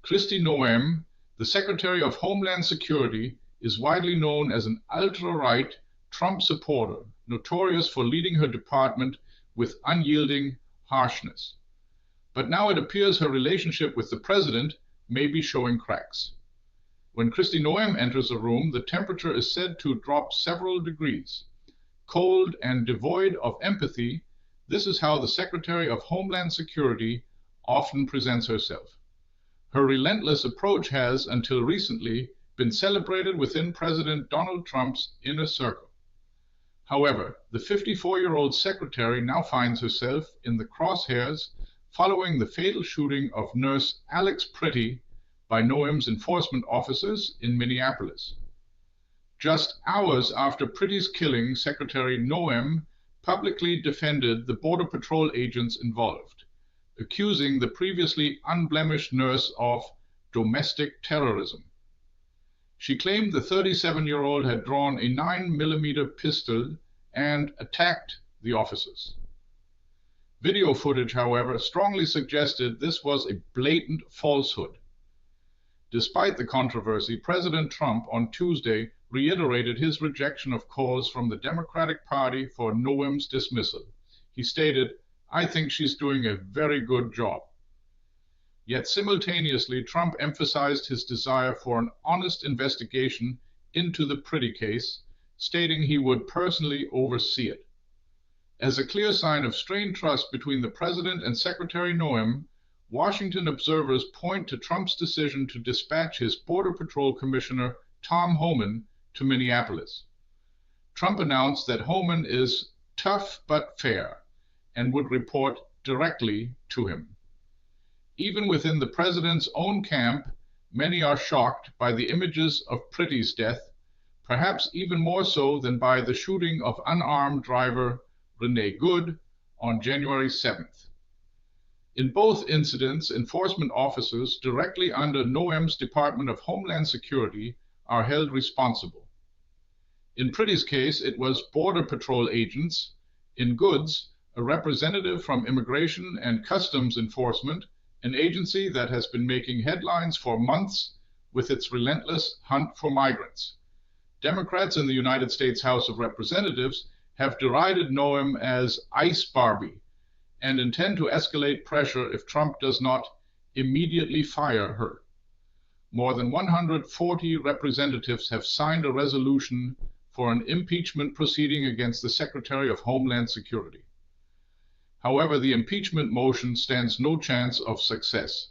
Kristi Noem, the Secretary of Homeland Security, is widely known as an ultra-right Trump supporter, notorious for leading her department with unyielding harshness. But now it appears her relationship with the president may be showing cracks. When Kristi Noem enters a room, the temperature is said to drop several degrees. Cold and devoid of empathy, this is how the Secretary of Homeland Security often presents herself. Her relentless approach has, until recently, been celebrated within President Donald Trump's inner circle. However, the 54-year-old secretary now finds herself in the crosshairs following the fatal shooting of nurse Alex Pretti by Noem's enforcement officers in Minneapolis. Just hours after Pretti's killing, Secretary Noem publicly defended the Border Patrol agents involved, accusing the previously unblemished nurse of domestic terrorism. She claimed the 37-year-old had drawn a 9mm pistol and attacked the officers. Video footage, however, strongly suggested this was a blatant falsehood. Despite the controversy, President Trump on Tuesday reiterated his rejection of calls from the Democratic Party for Noem's dismissal. He stated, "I think she's doing a very good job." Yet simultaneously, Trump emphasized his desire for an honest investigation into the Pretti case, stating he would personally oversee it. As a clear sign of strained trust between the president and Secretary Noem, Washington observers point to Trump's decision to dispatch his Border Patrol Commissioner Tom Homan to Minneapolis. Trump announced that Homan is tough but fair and would report directly to him. Even within the president's own camp, many are shocked by the images of Pretti's death, perhaps even more so than by the shooting of unarmed driver Renee Good on January 7th. In both incidents, enforcement officers directly under Noem's Department of Homeland Security are held responsible. In Pretti's case, it was Border Patrol agents. In Good's, a representative from Immigration and Customs Enforcement, an agency that has been making headlines for months with its relentless hunt for migrants. Democrats in the United States House of Representatives have derided Noem as ICE-Barbie and intend to escalate pressure if Trump does not immediately fire her. More than 140 representatives have signed a resolution for an impeachment proceeding against the Secretary of Homeland Security. However, the impeachment motion stands no chance of success.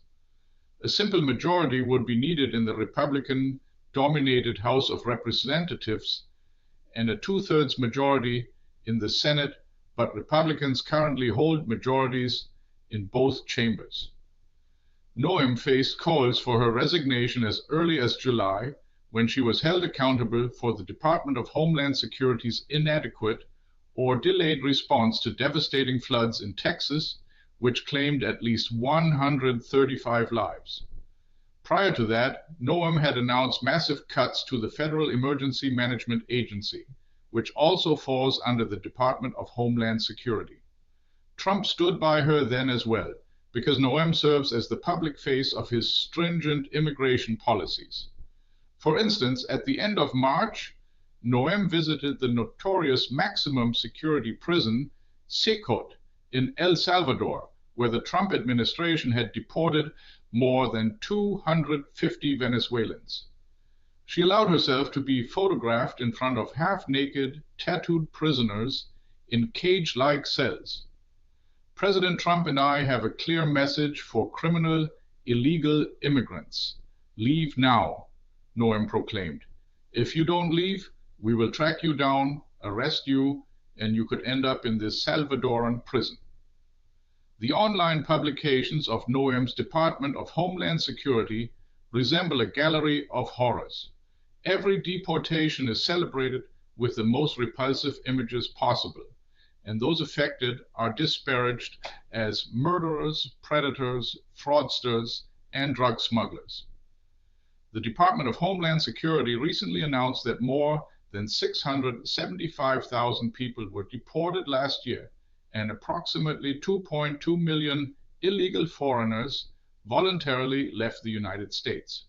A simple majority would be needed in the Republican-dominated House of Representatives and a two-thirds majority in the Senate, but Republicans currently hold majorities in both chambers. Noem faced calls for her resignation as early as July, when she was held accountable for the Department of Homeland Security's inadequate or delayed response to devastating floods in Texas, which claimed at least 135 lives. Prior to that, Noem had announced massive cuts to the Federal Emergency Management Agency, which also falls under the Department of Homeland Security. Trump stood by her then as well, because Noem serves as the public face of his stringent immigration policies. For instance, at the end of March, Noem visited the notorious maximum security prison, Secot, in El Salvador, where the Trump administration had deported more than 250 Venezuelans. She allowed herself to be photographed in front of half-naked, tattooed prisoners in cage-like cells. President Trump and I have a clear message for criminal, illegal immigrants. Leave now, Noem proclaimed. If you don't leave, we will track you down, arrest you, and you could end up in this Salvadoran prison. The online publications of Noem's Department of Homeland Security resemble a gallery of horrors. Every deportation is celebrated with the most repulsive images possible, and those affected are disparaged as murderers, predators, fraudsters, and drug smugglers. The Department of Homeland Security recently announced that more than 675,000 people were deported last year, and approximately 2.2 million illegal foreigners voluntarily left the United States.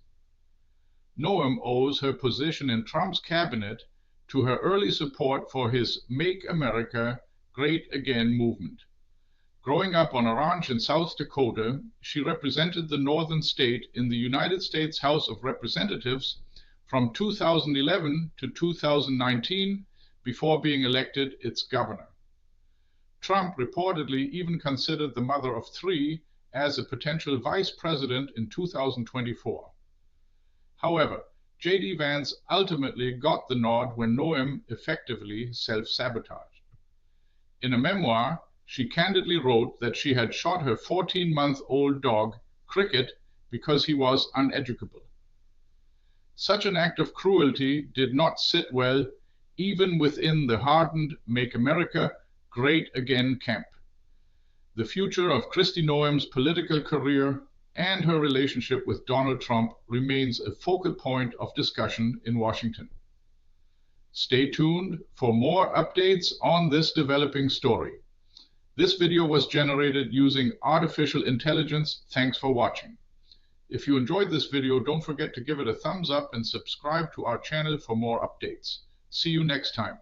Noem owes her position in Trump's cabinet to her early support for his Make America Great Again movement. Growing up on a ranch in South Dakota, she represented the northern state in the United States House of Representatives from 2011 to 2019 before being elected its governor. Trump reportedly even considered the mother of three as a potential vice president in 2024. However, J.D. Vance ultimately got the nod when Noem effectively self-sabotaged. In a memoir, she candidly wrote that she had shot her 14-month-old dog, Cricket, because he was uneducable. Such an act of cruelty did not sit well even within the hardened Make America Great Again camp. The future of Kristi Noem's political career and her relationship with Donald Trump remains a focal point of discussion in Washington. Stay tuned for more updates on this developing story. This video was generated using artificial intelligence. Thanks for watching. If you enjoyed this video, don't forget to give it a thumbs up and subscribe to our channel for more updates. See you next time.